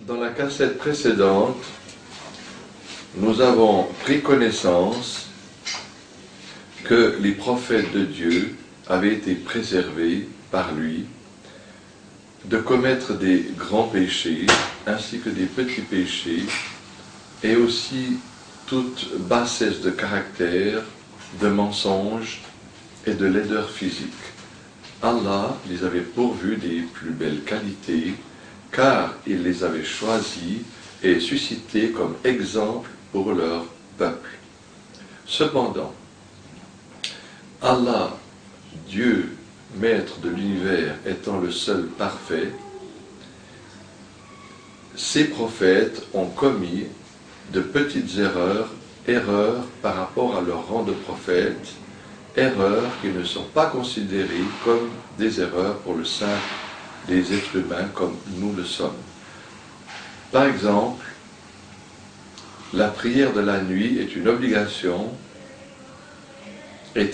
Dans la cassette précédente, nous avons pris connaissance que les prophètes de Dieu avaient été préservés par lui de commettre des grands péchés ainsi que des petits péchés et aussi toute bassesse de caractère, de mensonge et de laideur physique. Allah les avait pourvus des plus belles qualités car il les avait choisis et suscités comme exemple pour leur peuple. Cependant, Allah, Dieu, maître de l'univers, étant le seul parfait, ces prophètes ont commis de petites erreurs par rapport à leur rang de prophète, erreurs qui ne sont pas considérées comme des erreurs pour le sein des êtres humains comme nous le sommes. Par exemple, la prière de la nuit était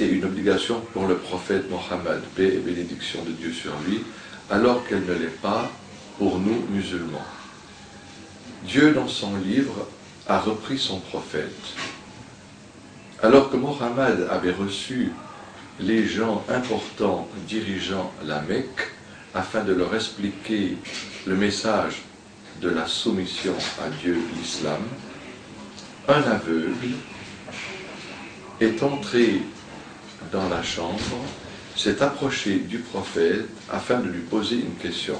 une obligation pour le prophète Mohammed, paix et bénédiction de Dieu sur lui, alors qu'elle ne l'est pas pour nous musulmans. Dieu, dans son livre, a repris son prophète. Alors que Mohammed avait reçu les gens importants dirigeant la Mecque afin de leur expliquer le message de la soumission à Dieu, l'islam, un aveugle est entré dans la chambre, s'est approché du prophète afin de lui poser une question.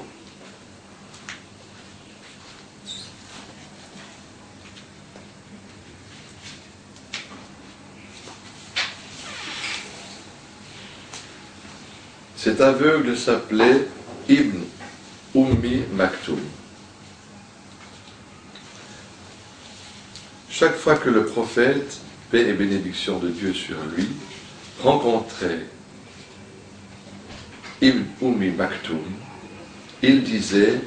Cet aveugle s'appelait Ibn Maktoum. Chaque fois que le prophète, paix et bénédiction de Dieu sur lui, rencontrait Ibn Maktoum, il disait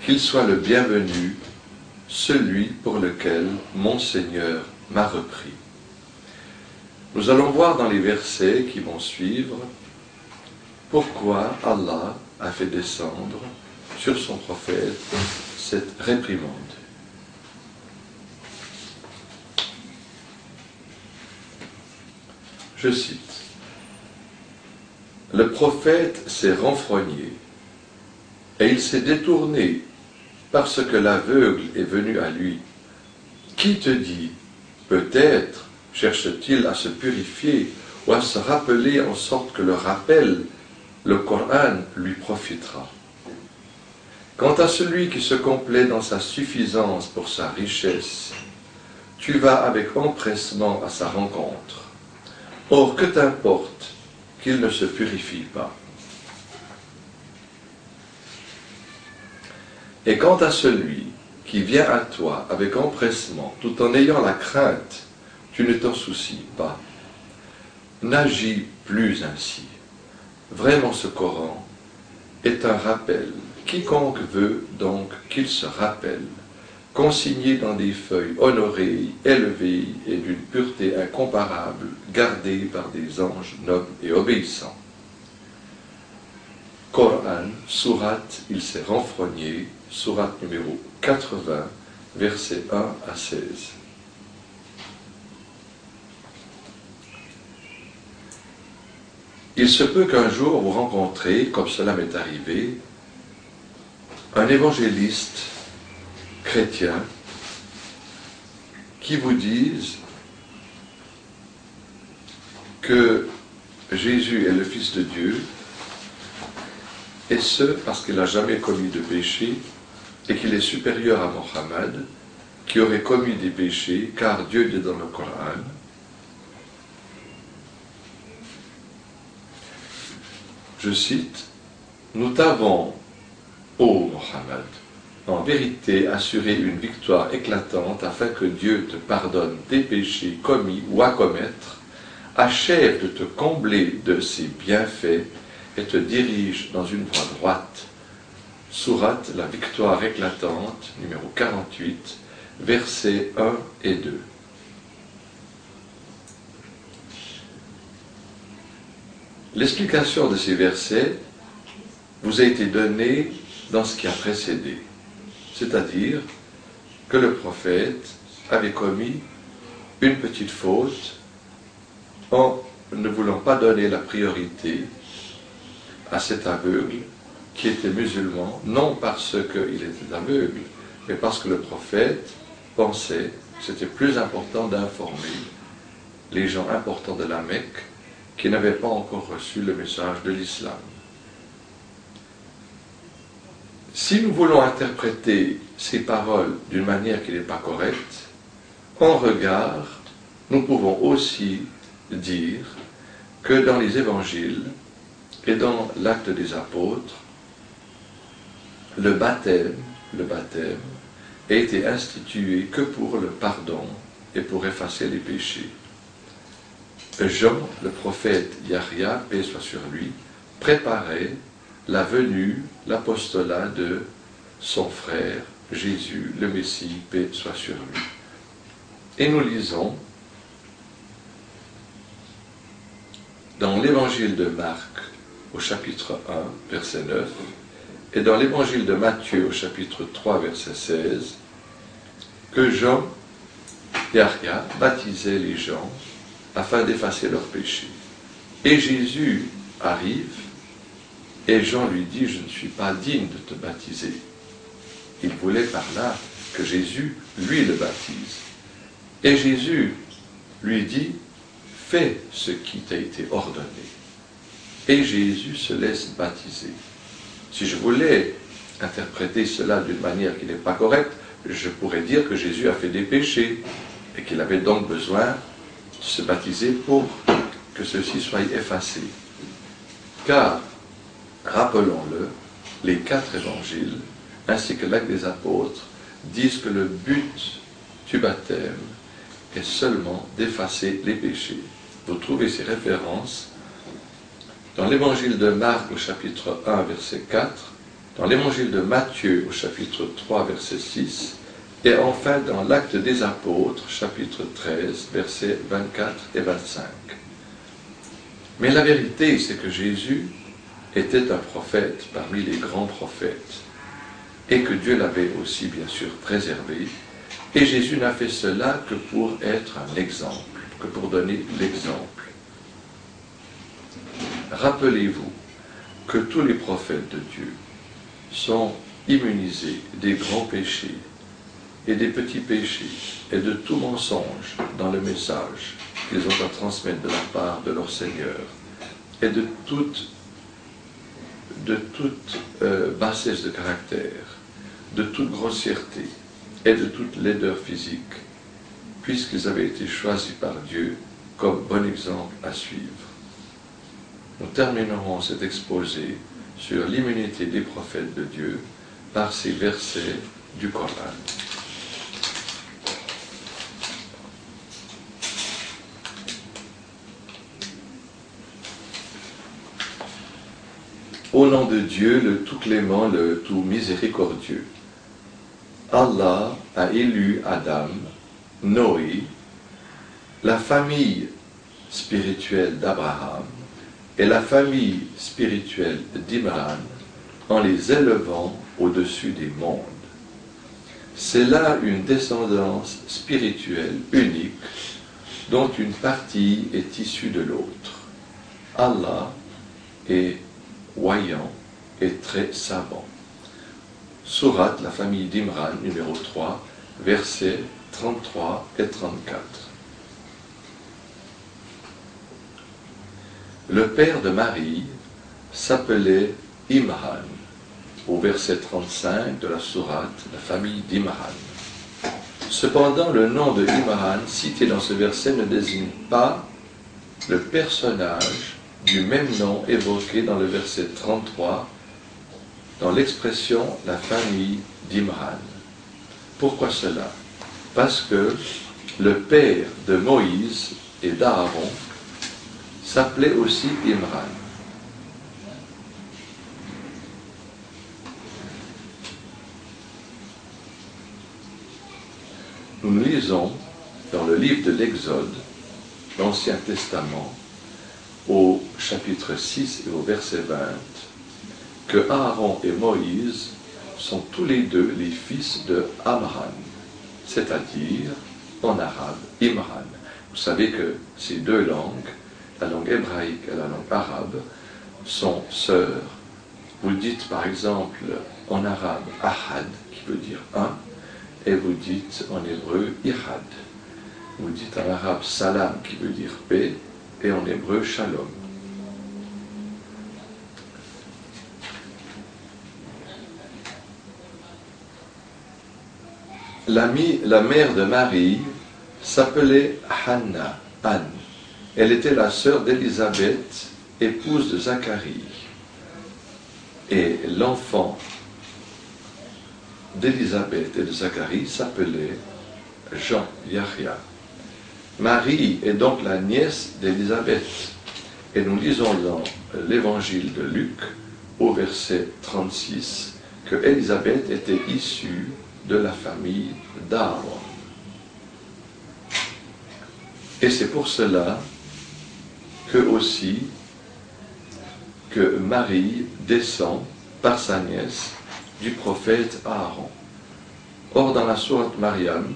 qu'il soit le bienvenu, celui pour lequel mon Seigneur m'a repris. Nous allons voir dans les versets qui vont suivre pourquoi Allah a fait descendre sur son prophète cette réprimande. Je cite, « Le prophète s'est renfrogné et il s'est détourné parce que l'aveugle est venu à lui. Qui te dit, peut-être cherche-t-il à se purifier ou à se rappeler en sorte que le rappel, le Coran, lui profitera. Quant à celui qui se complaît dans sa suffisance pour sa richesse, tu vas avec empressement à sa rencontre. Or, que t'importe qu'il ne se purifie pas. Et quant à celui qui vient à toi avec empressement, tout en ayant la crainte, tu ne t'en soucies pas. N'agis plus ainsi. Vraiment, ce Coran est un rappel. Quiconque veut donc qu'il se rappelle, consigné dans des feuilles honorées, élevées et d'une pureté incomparable, gardées par des anges nobles et obéissants. Coran, sourate, il s'est renfrogné, sourate numéro 80, versets 1 à 16. Il se peut qu'un jour vous rencontrez, comme cela m'est arrivé, un évangéliste chrétien qui vous dise que Jésus est le Fils de Dieu, et ce parce qu'il n'a jamais commis de péché et qu'il est supérieur à Mohammed, qui aurait commis des péchés, car Dieu dit dans le Coran, je cite, « Nous t'avons, ô Mohammed, en vérité assuré une victoire éclatante afin que Dieu te pardonne tes péchés commis ou à commettre, achève de te combler de ses bienfaits et te dirige dans une voie droite. » Sourate la victoire éclatante, numéro 48, versets 1 et 2. L'explication de ces versets vous a été donnée dans ce qui a précédé. c'est-à-dire que le prophète avait commis une petite faute en ne voulant pas donner la priorité à cet aveugle qui était musulman, non parce qu'il était aveugle, mais parce que le prophète pensait que c'était plus important d'informer les gens importants de la Mecque qui n'avaient pas encore reçu le message de l'islam. Si nous voulons interpréter ces paroles d'une manière qui n'est pas correcte, en regard, nous pouvons aussi dire que dans les évangiles et dans l'acte des apôtres, le baptême a été institué que pour le pardon et pour effacer les péchés. Jean, le prophète Yahya, paix soit sur lui, préparait la venue, l'apostolat de son frère Jésus, le Messie, paix soit sur lui. Et nous lisons dans l'évangile de Marc au chapitre 1, verset 9, et dans l'évangile de Matthieu au chapitre 3, verset 16, que Jean, Yahya, baptisait les gens afin d'effacer leurs péchés. Et Jésus arrive, et Jean lui dit, je ne suis pas digne de te baptiser. Il voulait par là que Jésus, lui, le baptise. Et Jésus lui dit, fais ce qui t'a été ordonné. Et Jésus se laisse baptiser. Si je voulais interpréter cela d'une manière qui n'est pas correcte, je pourrais dire que Jésus a fait des péchés et qu'il avait donc besoin de se baptiser pour que ceux-ci soient effacés. Car, rappelons-le, les 4 évangiles, ainsi que l'acte des apôtres, disent que le but du baptême est seulement d'effacer les péchés. Vous trouvez ces références dans l'évangile de Marc au chapitre 1, verset 4, dans l'évangile de Matthieu au chapitre 3, verset 6, et enfin dans l'acte des apôtres, chapitre 13, versets 24 et 25. Mais la vérité, c'est que Jésus était un prophète parmi les grands prophètes, et que Dieu l'avait aussi bien sûr préservé, et Jésus n'a fait cela que pour être un exemple, que pour donner l'exemple. Rappelez-vous que tous les prophètes de Dieu sont immunisés des grands péchés et des petits péchés et de tout mensonge dans le message qu'ils ont à transmettre de la part de leur Seigneur et de toute bassesse de caractère, de toute grossièreté et de toute laideur physique, puisqu'ils avaient été choisis par Dieu comme bon exemple à suivre. Nous terminerons cet exposé sur l'immunité des prophètes de Dieu par ces versets du Coran. Au nom de Dieu, le tout clément, le tout miséricordieux. Allah a élu Adam, Noé, la famille spirituelle d'Abraham et la famille spirituelle d'Imran en les élevant au-dessus des mondes. C'est là une descendance spirituelle unique dont une partie est issue de l'autre. Allah est voyant et très savant. Sourate, la famille d'Imran, numéro 3, versets 33 et 34. Le père de Marie s'appelait Imran, au verset 35 de la sourate, la famille d'Imran. Cependant, le nom de Imran cité dans ce verset ne désigne pas le personnage du même nom évoqué dans le verset 33, dans l'expression la famille d'Imran. Pourquoi cela? Parce que le père de Moïse et d'Aaron s'appelait aussi Imran. Nous lisons dans le livre de l'Exode, l'Ancien Testament, au chapitre 6 et au verset 20, que Aaron et Moïse sont tous les deux les fils de Amran, c'est-à-dire en arabe Imran. Vous savez que ces deux langues, la langue hébraïque et la langue arabe, sont sœurs. Vous dites par exemple en arabe Ahad, qui veut dire un, et vous dites en hébreu Ihad. Vous dites en arabe Salam, qui veut dire paix, et en hébreu Shalom. La mère de Marie s'appelait Hanna, Anne. Elle était la sœur d'Élisabeth, épouse de Zacharie. Et l'enfant d'Élisabeth et de Zacharie s'appelait Jean, Yahya. Marie est donc la nièce d'Élisabeth. Et nous lisons dans l'évangile de Luc, au verset 36, que Élisabeth était issue de la famille d'Aaron. Et c'est pour cela que aussi que Marie descend par sa nièce du prophète Aaron. Or, dans la sourate Mariam,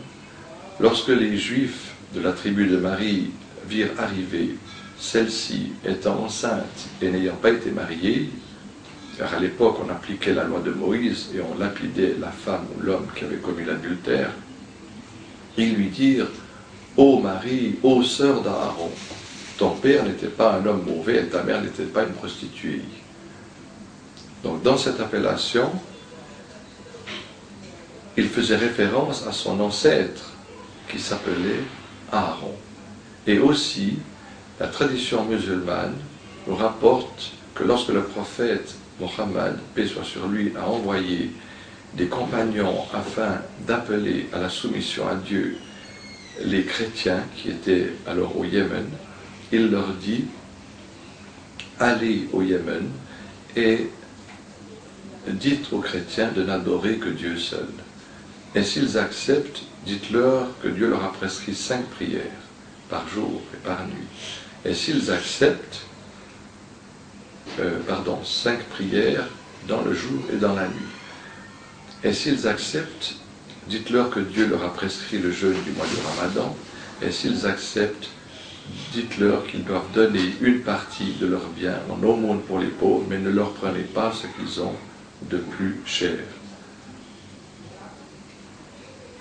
lorsque les Juifs de la tribu de Marie virent arriver celle-ci étant enceinte et n'ayant pas été mariée, car à l'époque on appliquait la loi de Moïse et on lapidait la femme ou l'homme qui avait commis l'adultère, ils lui dirent « Ô Marie, ô sœur d'Aaron, ton père n'était pas un homme mauvais et ta mère n'était pas une prostituée. » Donc dans cette appellation, il faisait référence à son ancêtre qui s'appelait Aaron. Et aussi, la tradition musulmane nous rapporte que lorsque le prophète Mohammed, paix soit sur lui, a envoyé des compagnons afin d'appeler à la soumission à Dieu les chrétiens qui étaient alors au Yémen, il leur dit « Allez au Yémen et dites aux chrétiens de n'adorer que Dieu seul. Et s'ils acceptent, dites-leur que Dieu leur a prescrit 5 prières par jour et par nuit. Et s'ils acceptent, 5 prières dans le jour et dans la nuit. Et s'ils acceptent, dites-leur que Dieu leur a prescrit le jeûne du mois du Ramadan. Et s'ils acceptent, dites-leur qu'ils doivent donner une partie de leurs biens en aumône pour les pauvres, mais ne leur prenez pas ce qu'ils ont de plus cher. »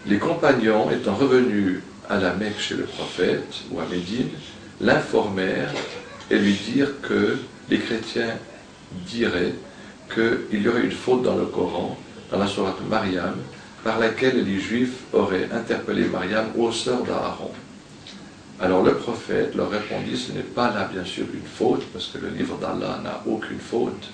Les compagnons, étant revenus à la Mecque chez le prophète, ou à Médine, l'informèrent et lui dirent que les chrétiens diraient qu'il y aurait une faute dans le Coran, dans la sourate Mariam, par laquelle les Juifs auraient interpellé Mariam aux sœurs d'Aaron. Alors le prophète leur répondit, ce n'est pas là bien sûr une faute, parce que le livre d'Allah n'a aucune faute,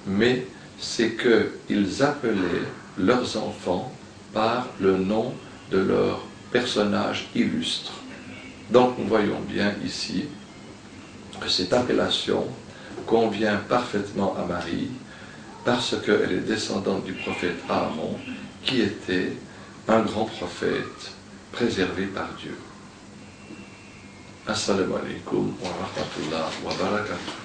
mais c'est qu'ils appelaient leurs enfants par le nom de leur personnage illustre. Donc nous voyons bien ici que cette appellation convient parfaitement à Marie parce qu'elle est descendante du prophète Aaron qui était un grand prophète préservé par Dieu. Assalamu alaikum wa rahmatullah wa barakatuh.